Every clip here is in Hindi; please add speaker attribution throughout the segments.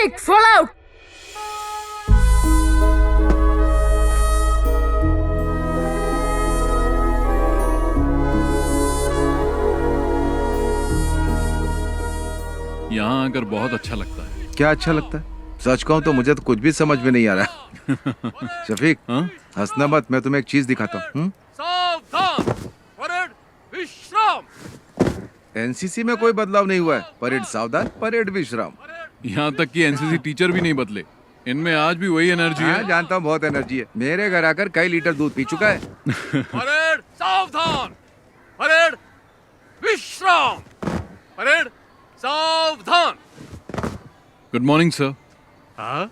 Speaker 1: Shafik, fall out!
Speaker 2: यहाँ आकर बहुत अच्छा लगता है।
Speaker 3: क्या अच्छा लगता है? सच कहूँ तो मुझे तो कुछ भी समझ में नहीं आ रहा। शफीक,
Speaker 2: हाँ?
Speaker 3: हंसना मत, मैं तुम्हें एक चीज दिखाता हूँ।
Speaker 4: सावधान! परेड विश्राम!
Speaker 3: एनसीसी में कोई बदलाव नहीं हुआ है। परेड सावधान, परेड विश्राम।
Speaker 2: यहाँ तक कि एनसीसी टीचर भी नहीं बदले, इनमें आज भी वही एनर्जी
Speaker 3: हाँ,
Speaker 2: है।
Speaker 3: जानता हूँ, बहुत एनर्जी है। मेरे घर आकर कई लीटर दूध पी चुका है।
Speaker 4: परेड सावधान! परेड विश्राम! परेड सावधान!
Speaker 2: Good morning sir.
Speaker 4: हाँ?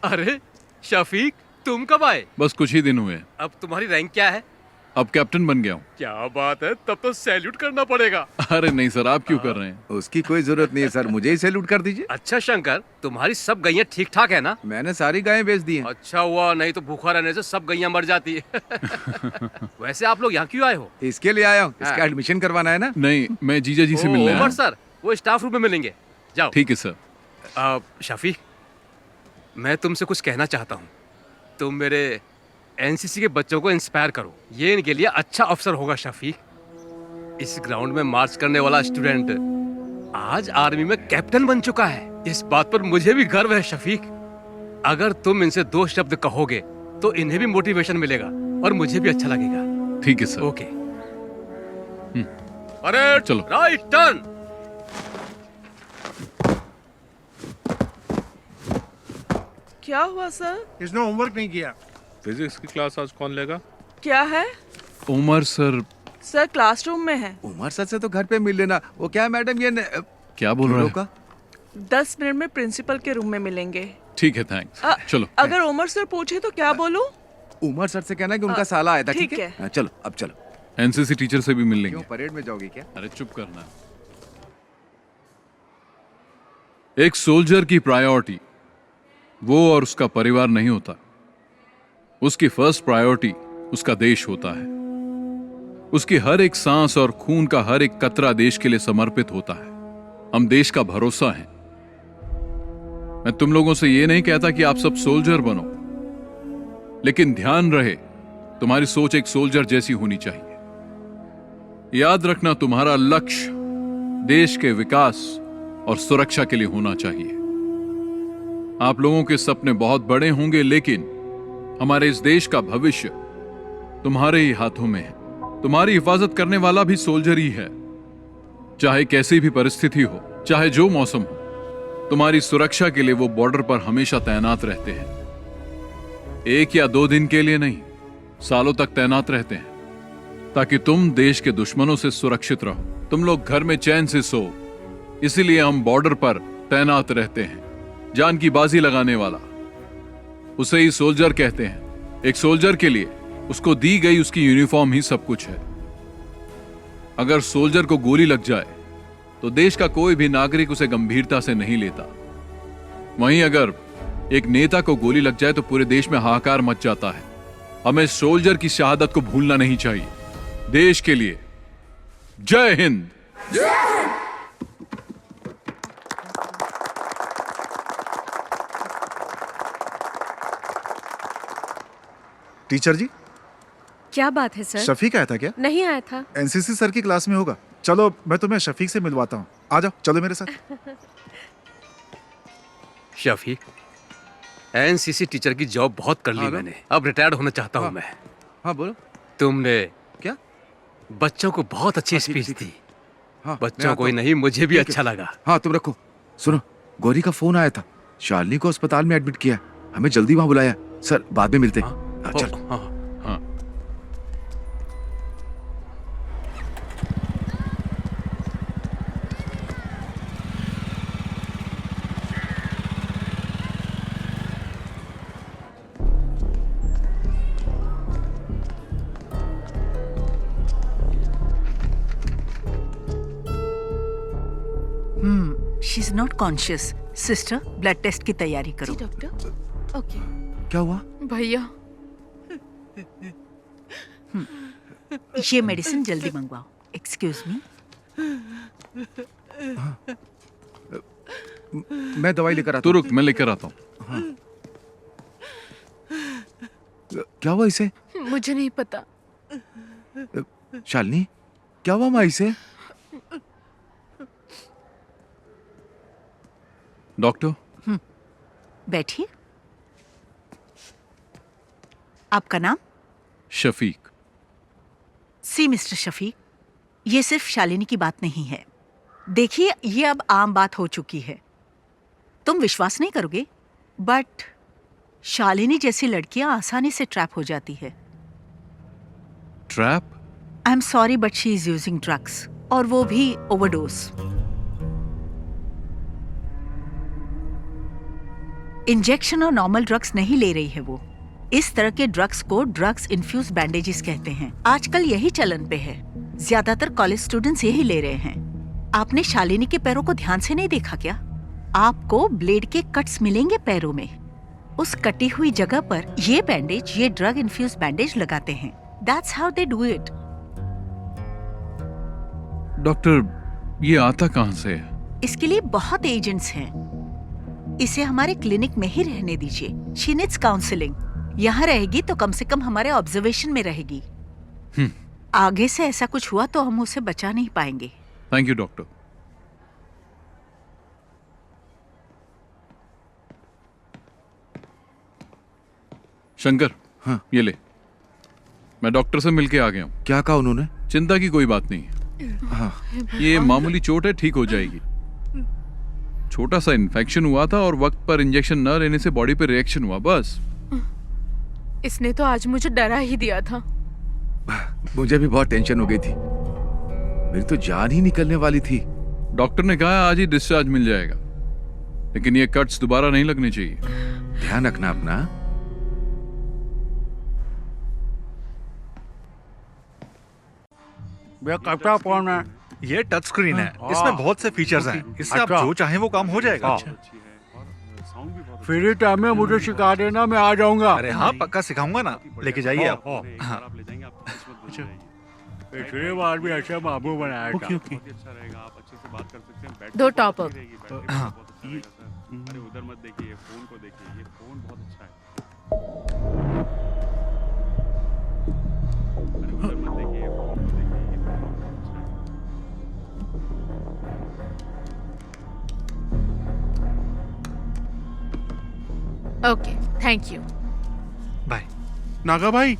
Speaker 4: अरे शफीक, तुम कब आए?
Speaker 2: बस कुछ ही दिन हुए हैं।
Speaker 4: अब तुम्हारी रैंक क्या है?
Speaker 2: अब कैप्टन बन गया हूँ।
Speaker 4: क्या बात है, तब तो सैल्यूट करना पड़ेगा।
Speaker 2: अरे नहीं सर, आप क्यों कर रहे हैं?
Speaker 3: उसकी कोई जरूरत नहीं है सर, मुझे ही सैल्यूट कर दीजिए।
Speaker 4: अच्छा शंकर, तुम्हारी सब गैया ठीक ठाक है ना?
Speaker 3: मैंने सारी गायें बेच दी हैं।
Speaker 4: अच्छा हुआ, नहीं तो भूखा रहने से सब गैया मर जाती है। वैसे आप लोग यहाँ क्यों आए हो?
Speaker 3: इसके लिए आया हूँ, इसका
Speaker 4: हाँ।
Speaker 3: एडमिशन करवाना है ना।
Speaker 2: नहीं, मैं जीजा जी से मिलने आया
Speaker 4: उमर
Speaker 2: हूँ।
Speaker 4: सर, वो स्टाफ रूम में मिलेंगे। जाओ।
Speaker 2: ठीक है सर।
Speaker 4: शफीक, मैं तुमसे कुछ कहना चाहता हूँ। तुम मेरे एनसीसी के बच्चों को इंस्पायर करो, ये इनके लिए अच्छा अवसर होगा। शफीक, इस ग्राउंड में मार्च करने वाला स्टूडेंट आज आर्मी में कैप्टन बन चुका है। इस बात पर मुझे भी गर्व है। शफीक, अगर तुम इनसे 2 शब्द कहोगे तो इन्हें भी मोटिवेशन मिलेगा और मुझे भी अच्छा लगेगा।
Speaker 2: ठीक है सर।
Speaker 4: ओके। अरे
Speaker 2: चलो।
Speaker 4: Right turn.
Speaker 5: क्या हुआ सर?
Speaker 6: इसने होमवर्क नहीं किया।
Speaker 7: फिजिक्स की क्लास आज कौन लेगा?
Speaker 5: क्या है?
Speaker 2: उमर सर।
Speaker 5: सर क्लासरूम में है।
Speaker 3: उमर सर से तो घर पे मिल लेना। वो क्या है मैडम, ये
Speaker 2: क्या बोल रहे
Speaker 3: का?
Speaker 2: हैं?
Speaker 5: 10 मिनट में प्रिंसिपल के रूम में मिलेंगे।
Speaker 2: ठीक है, थैंक्स। चलो।
Speaker 5: अगर उमर सर पूछे तो क्या बोलूं?
Speaker 3: उमर सर से कहना कि उनका साला आया था।
Speaker 5: ठीक
Speaker 3: ठीक है,
Speaker 5: है।
Speaker 3: हाँ, चलो अब चलो।
Speaker 2: एनसीसी टीचर से भी मिल
Speaker 3: क्यों,
Speaker 2: लेंगे।
Speaker 3: परेड में जाओगे क्या?
Speaker 2: अरे चुप करना। एक सोल्जर की प्रायोरिटी वो और उसका परिवार नहीं होता। उसकी फर्स्ट प्रायोरिटी उसका देश होता है। उसकी हर एक सांस और खून का हर एक कतरा देश के लिए समर्पित होता है। हम देश का भरोसा हैं। मैं तुम लोगों से यह नहीं कहता कि आप सब सोल्जर बनो, लेकिन ध्यान रहे तुम्हारी सोच एक सोल्जर जैसी होनी चाहिए। याद रखना, तुम्हारा लक्ष्य देश के विकास और सुरक्षा के लिए होना चाहिए। आप लोगों के सपने बहुत बड़े होंगे, लेकिन हमारे इस देश का भविष्य तुम्हारे ही हाथों में है। तुम्हारी हिफाजत करने वाला भी सोल्जर ही है। चाहे कैसी भी परिस्थिति हो, चाहे जो मौसम हो, तुम्हारी सुरक्षा के लिए वो बॉर्डर पर हमेशा तैनात रहते हैं। 1 या 2 दिन के लिए नहीं, सालों तक तैनात रहते हैं, ताकि तुम देश के दुश्मनों से सुरक्षित रहो, तुम लोग घर में चैन से सो। इसीलिए हम बॉर्डर पर तैनात रहते हैं। जान की बाजी लगाने वाला, उसे ही सोल्जर कहते हैं। एक सोल्जर के लिए उसको दी गई उसकी यूनिफॉर्म ही सब कुछ है। अगर सोल्जर को गोली लग जाए तो देश का कोई भी नागरिक उसे गंभीरता से नहीं लेता। वहीं अगर एक नेता को गोली लग जाए तो पूरे देश में हाहाकार मच जाता है। हमें सोल्जर की शहादत को भूलना नहीं चाहिए। देश के लिए जय हिंद।
Speaker 6: टीचर जी,
Speaker 1: क्या बात है सर?
Speaker 6: शफीक आया था क्या?
Speaker 1: नहीं आया था।
Speaker 6: एनसीसी सर की क्लास में होगा। चलो मैं तुम्हें शफीक से मिलवाता हूँ। आ जाओ, चलो मेरे साथ।
Speaker 4: शफीक, एनसीसी टीचर की जॉब बहुत कर ली
Speaker 3: हाँ,
Speaker 4: मैंने। अब रिटायर्ड होना चाहता हूँ मैं।
Speaker 3: हाँ बोलो।
Speaker 4: तुमने
Speaker 3: क्या?
Speaker 4: बच्चों को बहुत अच्छी
Speaker 3: हाँ, ठीक,
Speaker 4: स्पीच
Speaker 3: ठीक,
Speaker 4: दी।
Speaker 3: हाँ,
Speaker 4: बच्चों
Speaker 3: मैं
Speaker 4: को ही
Speaker 3: आता
Speaker 4: नहीं, मुझे भी
Speaker 3: ठीक है।
Speaker 4: अच्छा लगा।
Speaker 3: हाँ तुम रखो। सुनो, गौरी का फोन आया था। शालिनी को अस्पताल में एडमिट किया, हमें जल्दी वहां बुलाया। सर बाद में मिलते हैं। हाँ, चल।
Speaker 4: हाँ।
Speaker 2: हाँ।
Speaker 8: She is not conscious. Sister, blood test की तैयारी करो।
Speaker 1: जी डॉक्टर। ओके।
Speaker 3: क्या हुआ?
Speaker 1: भैया,
Speaker 8: ये मेडिसिन जल्दी मंगवाओ। Excuse me.
Speaker 3: मैं दवाई लेकर आता
Speaker 2: तू रुक, मैं लेकर आता हूँ।
Speaker 3: हूँ। क्या हुआ इसे?
Speaker 1: मुझे नहीं पता।
Speaker 3: शालिनी, क्या हुआ माँ इसे?
Speaker 2: डॉक्टर,
Speaker 8: बैठिए। आपका नाम?
Speaker 2: शफीक।
Speaker 8: सी मिस्टर शफीक, ये सिर्फ शालिनी की बात नहीं है। देखिए, ये अब आम बात हो चुकी है। तुम विश्वास नहीं करोगे, बट शालिनी जैसी लड़कियां आसानी से ट्रैप हो जाती है।
Speaker 2: Trap?
Speaker 8: I am sorry but she is using drugs, और वो भी ओवरडोज। इंजेक्शन और नॉर्मल ड्रग्स नहीं ले रही है वो। इस तरह के ड्रग्स को ड्रग्स इन्फ्यूज बैंडेजेस कहते हैं। आजकल यही चलन पे है। ज्यादातर कॉलेज स्टूडेंट्स यही ले रहे हैं। आपने शालिनी के पैरों को ध्यान से नहीं देखा क्या? आपको ब्लेड के कट्स मिलेंगे पैरों में। उस कटी हुई जगह पर ये बैंडेज, ये ड्रग इन्फ्यूज बैंडेज लगाते हैं। That's how they do it.
Speaker 2: Doctor, ये आता कहाँ से है?
Speaker 8: इसके लिए बहुत एजेंट्स हैं। इसे हमारे क्लिनिक में ही रहने दीजिए। She needs counselling. यहाँ रहेगी तो कम से कम हमारे ऑब्जर्वेशन में रहेगी। आगे से ऐसा कुछ हुआ तो हम उसे बचा नहीं पाएंगे।
Speaker 2: Thank you doctor. शंकर,
Speaker 3: हाँ।
Speaker 2: ये ले। मैं डॉक्टर से मिलके आ गया हूँ।
Speaker 3: क्या कहा उन्होंने?
Speaker 2: चिंता की कोई बात नहीं है।
Speaker 3: हाँ।
Speaker 2: ये मामूली चोट है, ठीक हो जाएगी। छोटा सा इन्फेक्शन हुआ था और वक्त पर इंजेक्शन न लेने से बॉडी पे रिएक्शन हुआ, बस।
Speaker 1: इसने तो आज मुझे डरा ही दिया था।
Speaker 3: मुझे भी बहुत टेंशन हो गई थी। मेरी तो जान ही निकलने वाली थी।
Speaker 2: डॉक्टर ने कहा आज ही डिस्चार्ज मिल जाएगा, लेकिन ये कट्स दोबारा नहीं लगने चाहिए।
Speaker 3: ध्यान रखना अपना।
Speaker 9: भैया कच्चा फोन है।
Speaker 6: ये टच स्क्रीन है, इसमें बहुत से फीचर्स हैं। इससे आप जो चाहें वो काम हो जाएगा।
Speaker 9: फ्री टाइम में मुझे सिखा देना, मैं आ जाऊंगा।
Speaker 6: अरे हाँ, पक्का सिखाऊंगा ना। लेके जाइए आप। हाँ।
Speaker 9: पिछली बार भी ऐसे बाबू बनाया था।
Speaker 1: दो टॉप अप।
Speaker 6: हाँ।
Speaker 7: अरे उधर मत देखिए, फोन को देखिए, ये फोन बहुत अच्छा है। अरे उधर मत देखिए, फोन को देखिए, ये फोन बहुत अच्छा है।
Speaker 1: Okay, thank you.
Speaker 6: Bye.
Speaker 7: Naga भाई,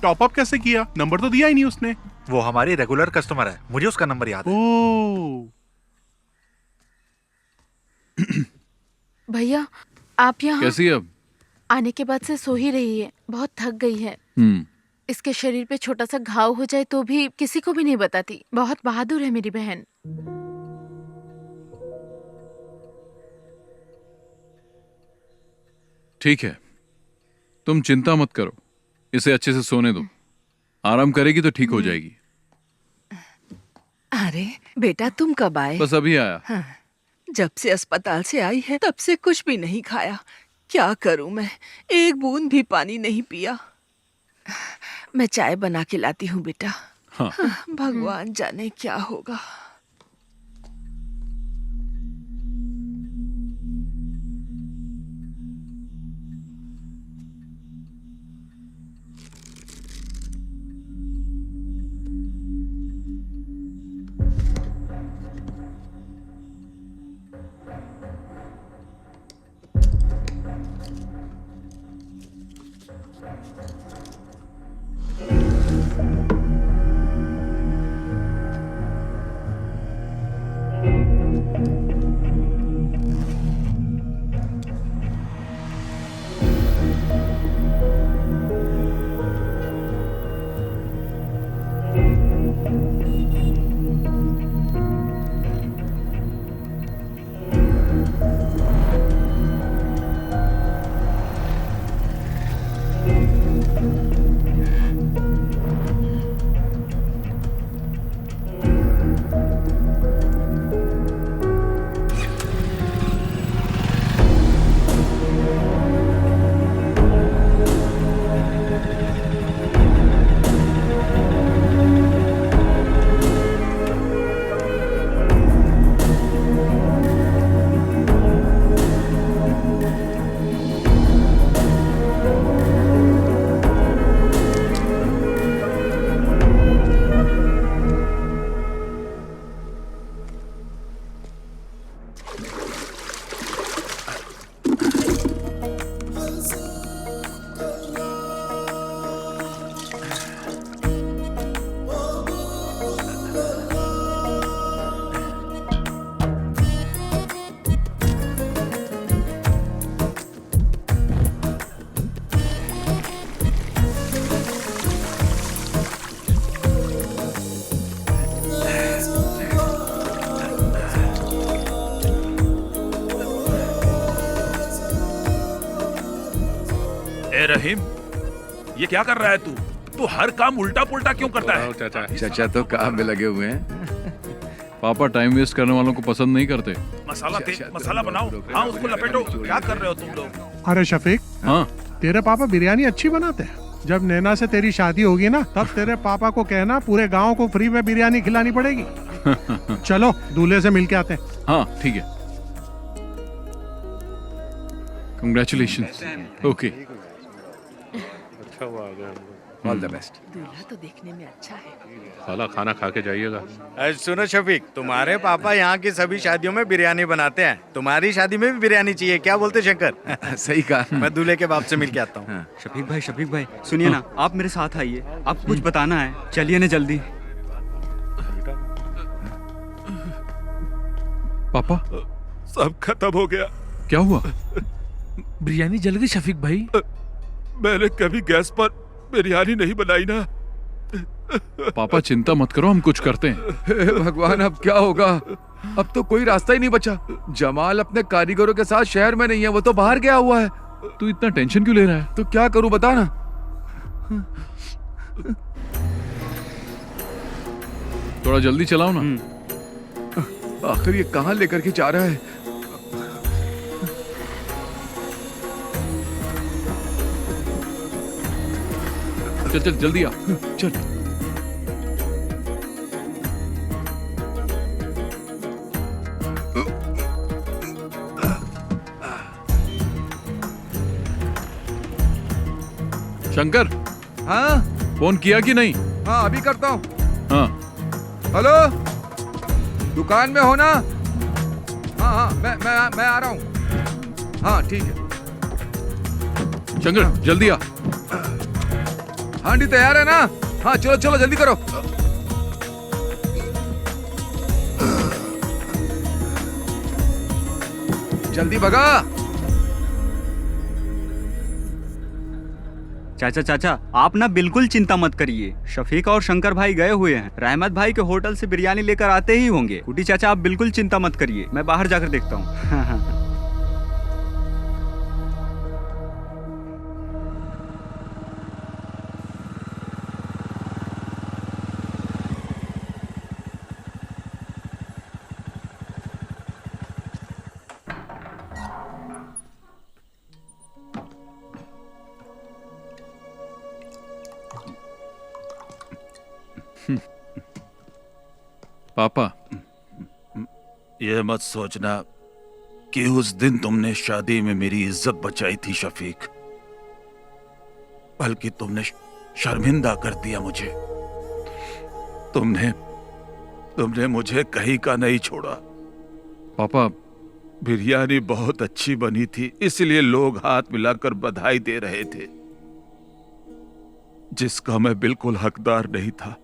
Speaker 7: टॉप अप कैसे किया? नंबर तो दिया ही नहीं उसने।
Speaker 6: वो हमारी रेगुलर कस्टमर है, मुझे उसका नंबर याद है।
Speaker 7: ओह,
Speaker 1: भैया, आप यहाँ
Speaker 2: कैसी है अब?
Speaker 1: आने के बाद से सो ही रही है। बहुत थक गई है। इसके शरीर पे छोटा सा घाव हो जाए तो भी किसी को भी नहीं बताती। बहुत बहादुर है मेरी बहन।
Speaker 2: ठीक है, तुम चिंता मत करो, इसे अच्छे से सोने दो। आराम करेगी तो ठीक हो जाएगी।
Speaker 10: अरे बेटा, तुम कब आए?
Speaker 2: बस अभी आया।
Speaker 10: हाँ, जब से अस्पताल से आई है तब से कुछ भी नहीं खाया। क्या करूं मैं, एक बूंद भी पानी नहीं पिया। मैं चाय बना के लाती हूँ बेटा।
Speaker 2: हाँ।
Speaker 10: भगवान जाने क्या होगा।
Speaker 11: ए रहीम, ये क्या कर रहा है तू? तू हर काम उल्टा पुल्टा क्यों करता है?
Speaker 3: चाचा तो काम में लगे हुए हैं।
Speaker 2: पापा टाइम वेस्ट करने वालों को पसंद नहीं करते।
Speaker 11: मसाला बनाओ। हाँ, उसको लपेटो। क्या कर रहे हो तुम लोग?
Speaker 9: अरे शफीक,
Speaker 2: हाँ
Speaker 9: तेरे पापा बिरयानी अच्छी बनाते हैं। जब नैना से तेरी शादी होगी ना, तब तेरे पापा को कहना पूरे गांव को फ्री में बिरयानी खिलानी पड़ेगी। चलो दूल्हे से मिलके आते हैं।
Speaker 2: हाँ ठीक है। कंग्रेचुलेशन। ओके,
Speaker 7: अच्छा हुआ आ गया हम लोग।
Speaker 3: All the best.
Speaker 10: दूल्हा तो देखने में अच्छा है।
Speaker 7: साला खाना खा के जाइएगा।
Speaker 12: सुनो शफीक, तुम्हारे पापा यहाँ की सभी शादियों में बिरयानी बनाते हैं। तुम्हारी शादी में भी बिरयानी चाहिए, क्या बोलते शंकर?
Speaker 3: सही कहा।
Speaker 12: मैं दूल्हे के बाप से मिल के आता हूँ।
Speaker 13: शफीक भाई सुनिए ना, आप मेरे साथ आइए, आपको कुछ बताना है। चलिए ना जल्दी।
Speaker 2: पापा
Speaker 11: सब खत्म हो गया।
Speaker 2: क्या हुआ?
Speaker 11: बिरयानी जल गई शफीक भाई। मैंने कभी गैस पर बिरयानी नहीं बनाई ना।
Speaker 2: पापा चिंता मत करो, हम कुछ करते हैं।
Speaker 3: हे भगवान, अब क्या होगा? अब तो कोई रास्ता ही नहीं बचा। जमाल अपने कारीगरों के साथ शहर में नहीं है, वो तो बाहर गया हुआ है।
Speaker 2: तू इतना टेंशन क्यों ले रहा है?
Speaker 3: तो क्या करूं बता ना।
Speaker 2: थोड़ा जल्दी चलाओ ना।
Speaker 3: आखिर ये कहाँ लेकर के जा रहा है?
Speaker 2: चल चल जल्दी आ।
Speaker 3: चल।
Speaker 2: शंकर,
Speaker 3: हाँ
Speaker 2: फोन किया कि नहीं?
Speaker 3: हाँ अभी करता हूँ।
Speaker 2: हाँ
Speaker 3: हेलो, दुकान में हो ना? हाँ हाँ मैं आ रहा हूँ। हाँ ठीक है।
Speaker 2: शंकर जल्दी आ।
Speaker 3: हांडी तैयार है ना? हाँ चलो चलो जल्दी करो। जल्दी भगा।
Speaker 13: चाचा आप ना बिल्कुल चिंता मत करिए। शफीक और शंकर भाई गए हुए हैं, रहमत भाई के होटल से बिरयानी लेकर आते ही होंगे। कुटी चाचा आप बिल्कुल चिंता मत करिए, मैं बाहर जाकर देखता हूँ।
Speaker 2: पापा,
Speaker 11: ये मत सोचना कि उस दिन तुमने शादी में मेरी इज्जत बचाई थी शफीक, बल्कि तुमने शर्मिंदा कर दिया मुझे। तुमने मुझे कहीं का नहीं छोड़ा।
Speaker 2: पापा
Speaker 11: बिरयानी बहुत अच्छी बनी थी, इसलिए लोग हाथ मिलाकर बधाई दे रहे थे, जिसका मैं बिल्कुल हकदार नहीं था।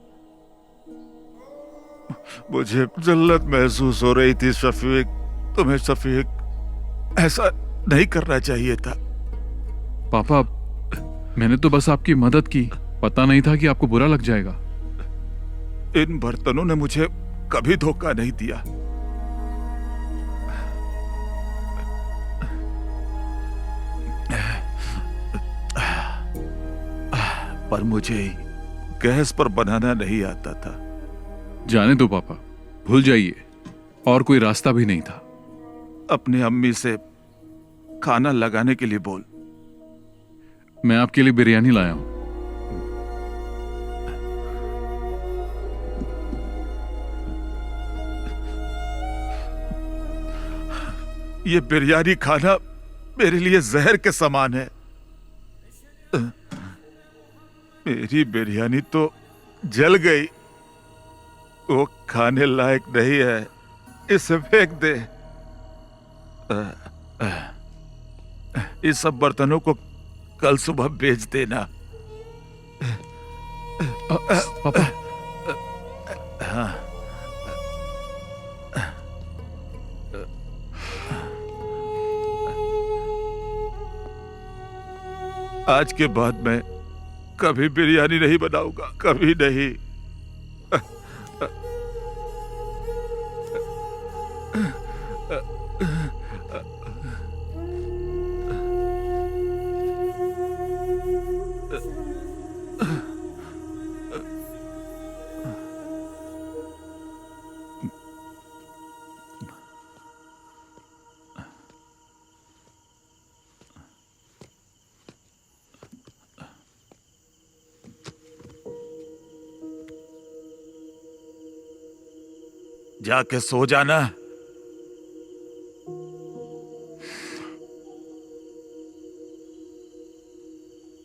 Speaker 11: मुझे जल्लत महसूस हो रही थी शफीक। तुम्हें शफीक ऐसा नहीं करना चाहिए था।
Speaker 2: पापा मैंने तो बस आपकी मदद की, पता नहीं था कि आपको बुरा लग जाएगा।
Speaker 11: इन बर्तनों ने मुझे कभी धोखा नहीं दिया। पर मुझे गैस पर बनाना नहीं आता था।
Speaker 2: जाने दो पापा, भूल जाइए, और कोई रास्ता भी नहीं था।
Speaker 11: अपने अम्मी से खाना लगाने के लिए बोल।
Speaker 2: मैं आपके लिए बिरयानी लाया हूं।
Speaker 11: ये बिरयानी खाना मेरे लिए जहर के समान है। मेरी बिरयानी तो जल गई, वो खाने लायक नहीं है, इसे फेंक दे। इस सब बर्तनों को कल सुबह बेच देना।
Speaker 2: पापा
Speaker 11: हाँ। आज के बाद मैं कभी बिरयानी नहीं बनाऊंगा, कभी नहीं। जाके सो जाना।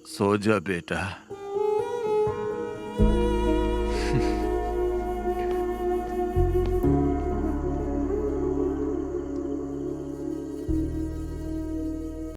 Speaker 11: सो जा बेटा।